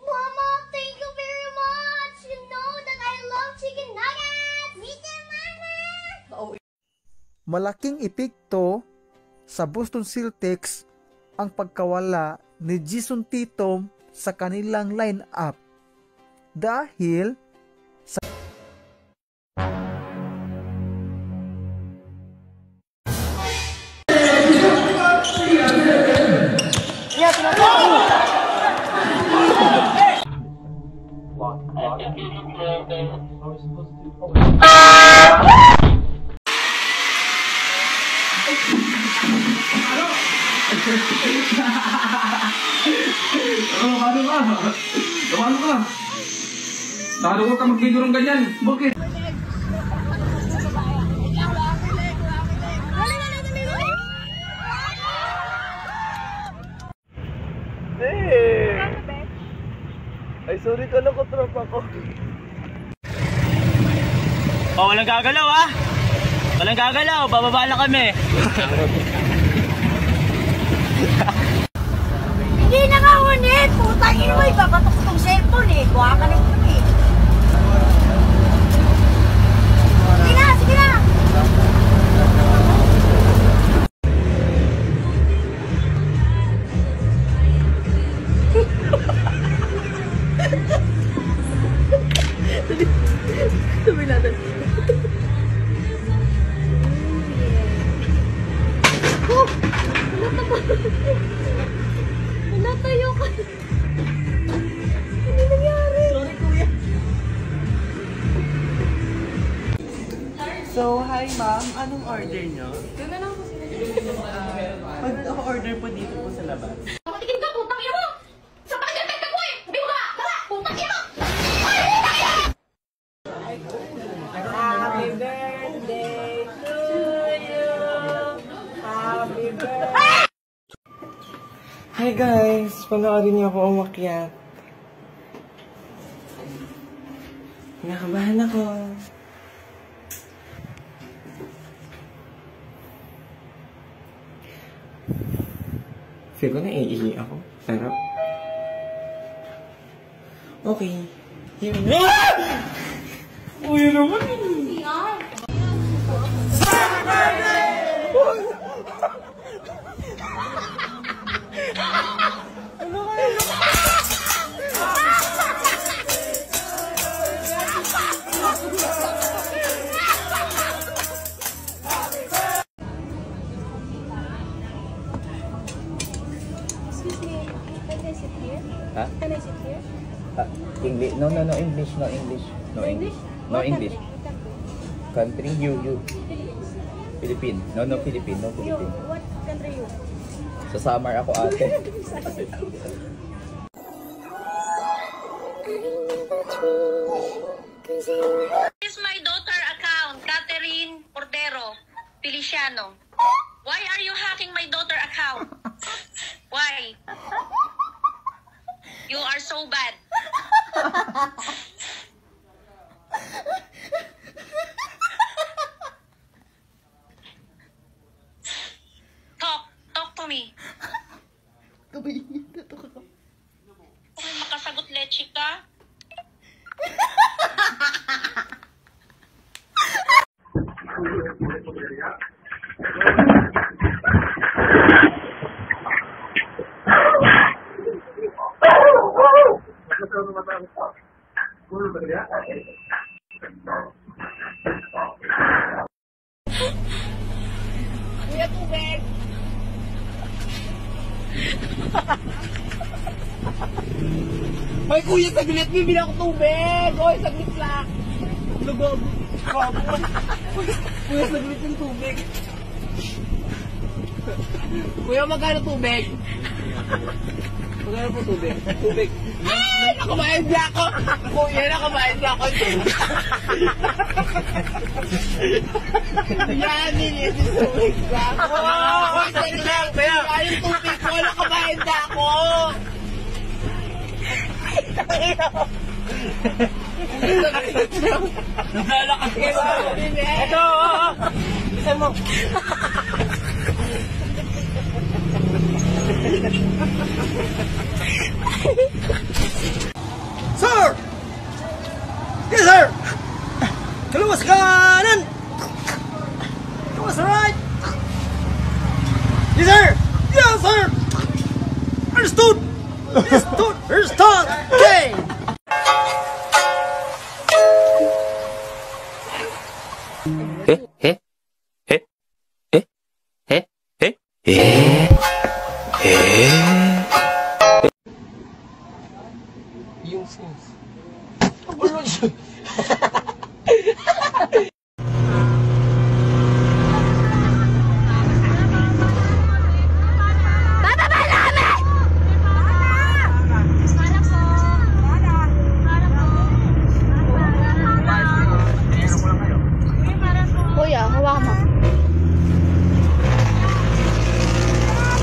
Mama, thank you very much. You know that I love chicken nuggets. Me too, Mama. Malaking epekto sa Boston Celtics ang pagkawala ni Jason Tatum sa kanilang line-up dahil sa Ano ka? Talo ko ka mag-video ng ganyan. Bakit? Ay, sorry ka lang ko, tropa ko. Oh, walang gagalaw ah. Walang gagalaw, bababa na kami. Hindi na nga ulit. Putang ina mo, ipapatok tong cellphone eh. Kuha ka na ito eh. Sige na, sige na. Sabi natin. Oh! Natayo ka. Ano nangyari? Sorry, kuya. So, hi ma'am. Anong order nyo? Doon na lang po sila. Pag-order po dito po sa labas. Patikin ka, putang ina mo! Sa pakigantag ka po eh! Hindi mo ka! Tara! Putang ina mo! Happy birthday to you! Happy birthday! Hi guys! Panoorin niyo ako umakyat. Nakabahan ako. Feel ko na iihi ako. Pero okay. Here we go! Uy, naman eh! Excuse me, can I sit here? Huh? Can I sit here? English? No, English. No English. No English. No English. Country, you. Philippine. No, Philippine. No, You, Philippine. what country you? Sa summer ako ate. Is my daughter account, Catherine Cordero Feliciano. Why are you hacking my daughter account? Why? You are so bad. Talk to me. Okay, makasagot leche ka? Kuya, tubig! Ay, kuya, saglit! Bibili ako tubig! Oy, saglit lang! Lugog! Kuya, saglit yung tubig! Kuya, magkano tubig? Magkano po tubig? Tubig! Ay! Nakabayad na ako! Kuya, nakabayad na ako! Yan, nilinis yung tubig lang! Oh! Saglit lang! Ay, yung tubig ko! Nakabayad na ako! Naglalakad kayo. Ito, bisan mo. sir! Understood! Understood! Understood! Okay! Kuya, hawakan mo.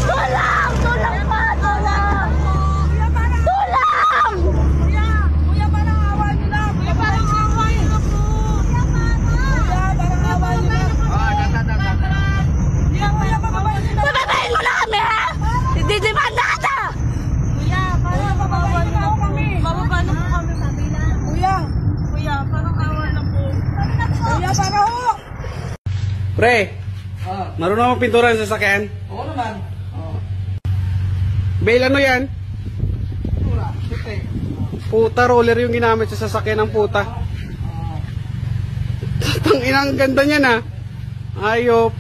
Tulang! Tulang pa! Tulang! Tulang! Kuya, parang awa niyo na. Kuya, parang awa niyo na po. Kuya, parang awa niyo na. Kuya, parang awa niyo na. Pababayin mo na kami, ha? Didimanda ka! Kuya, parang awa niyo na kami. Bababa na po kami. Kuya, parang awa na po. Kuya, parang ho. Pre, marunong akong pintura sa sasakyan? Oo naman. Bail, ano yan? Puta, roller yung ginamit sa sasakyan ng puta. Tanginang ganda niya na. Ayop.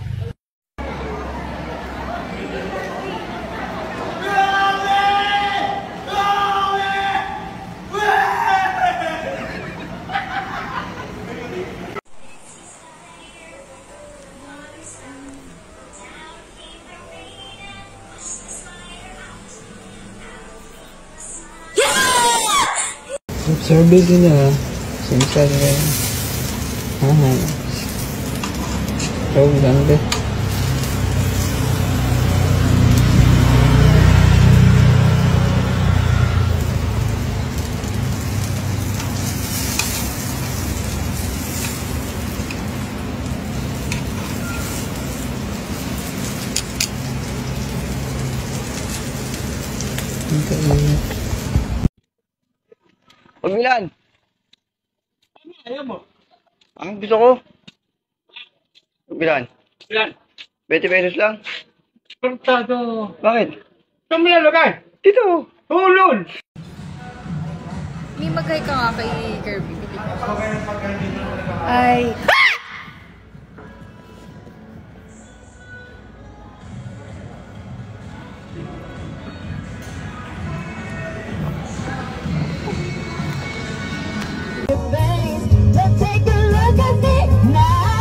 Service nila. Simsar na. Aha. So, ganda. Ang kainit. Pagbilan. Ayaw mo. Ang gusto ko. Pagbilan. Yan. 20 pesos lang. Portado. Bakit? Saan mo lalagay? Dito. Hulun. May mag-hi ka nga kay Kirby. Ay. Take a look at me now.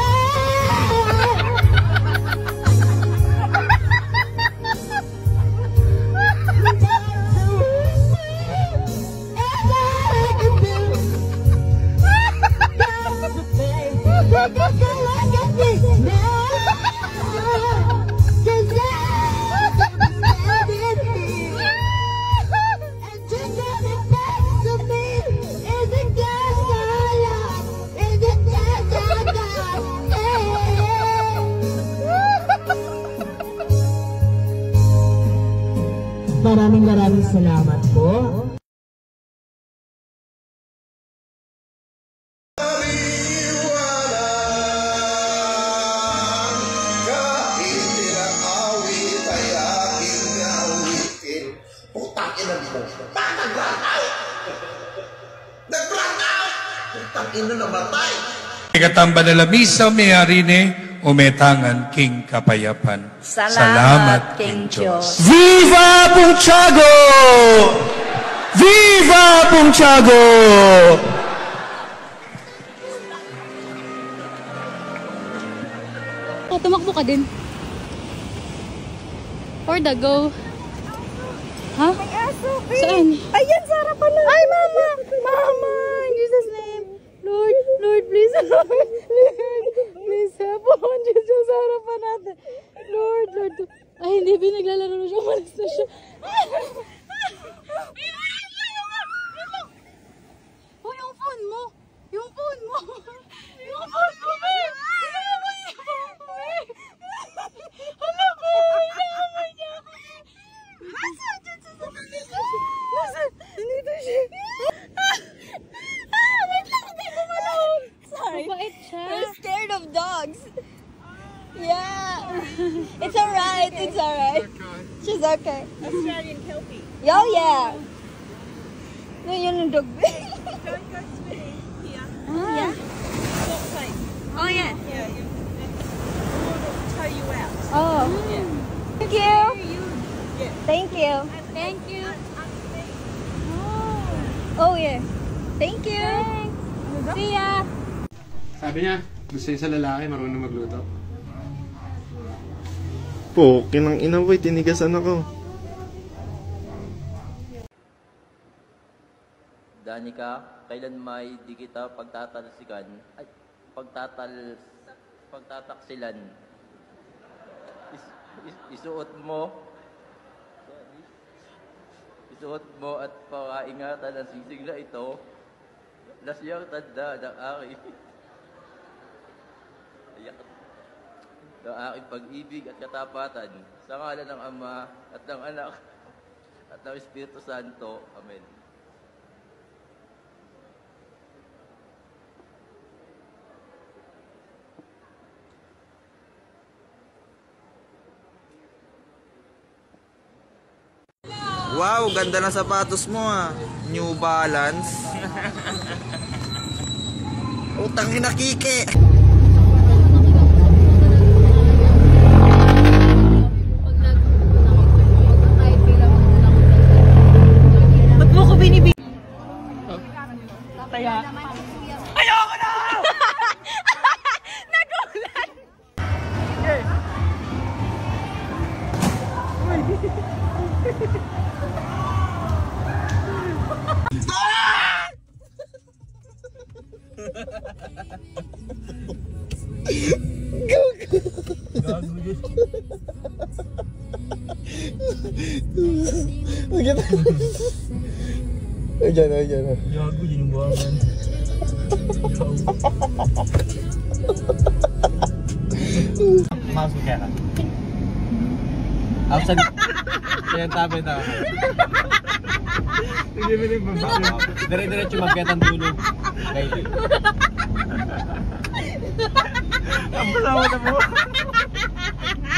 Maraming salamat po. Putang ina mo. Bakit nag-run out? Nag-run out! Putang ina namatay. Ikatamba na lamisa may-ari ni umetangan King Kapayapan. Salamat King Diyos. Viva Bunchago! Viva Bunchago! Oh, tumakbo ka din. For the go. Ha? May aso, babe. Saan? Ayan, sa harapan na. Ay, Mama! Mama! In Jesus' name. Lord, Lord, please. Lord, please help. Oh, Jesus, sa harapan natin. Lord, Lord. Ay, hindi. Binaglalaro na siya. Malis na siya. Oh, yung phone mo. Yung phone mo. Yung phone mo, babe. Hala ko. Inaamay niya. Nasaan? Nasaan? Nandito siya. Wait lang, hindi gumalaw. Sorry. Mabait siya. We're scared of dogs. Yeah. It's alright. It's alright. She's okay. Australian kelpie. Oh yeah. No, yun yung dog. Don't go swimming here. Yeah. Salt place. Oh yeah. Yeah, the water will tow you out. Oh. Yeah. Thank you. Yeah. Thank you. Thank you. Oh yeah. Thank you. See ya. Sabi niya, gusto niya sa lalaki, marunong magluto. Po, kinang inaway, tinigasan ako. Danica, kailan may di kita pagtatalsikan, ay, pagtataksilan. Isuot mo at pakaingatan ang sisig na ito na siyang tanda ng aking pag-ibig at katapatan sa ngalan ng Ama at ng Anak at ng Espiritu Santo. Amen. Wow, ganda ng sapatos mo ah. New Balance. Utang ina Kike. Ba't mo ko binibig? Kaya. Ayoko na! Nagulan! Okay. Ayan. Gago, yun yung buwangan. Masuk ka na. Outside. Kaya tabi na. Hindi mo yung babae. Dire-diretso magketang tulog. Baby. Ang basawa na mo.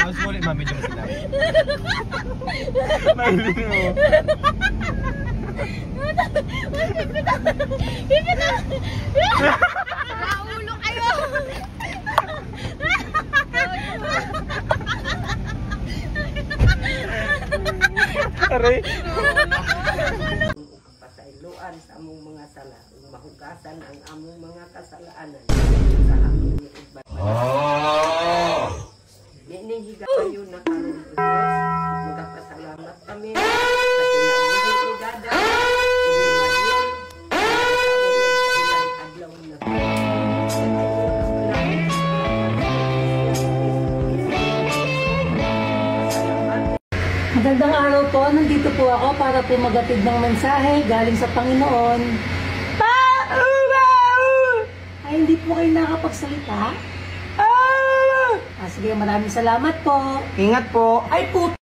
Mas ulit mami yung sinabi. Mahilig mo. Naulo kayo! Aray! Pasayloan sa among mga sala, mahugasan ang among mga kasalaanan sa among iba. Ninihiga kayo na karon o Diyos, magpasalamat kami sa kinabuhi ni Dada, ni Mariel, sa ilang adlaw na. Magandang araw po. Nandito po ako para po magatid ng mensahe galing sa Panginoon. Ay, hindi po kayo nakapagsalita? Sige, maraming salamat po. Ingat po. Ay, puto.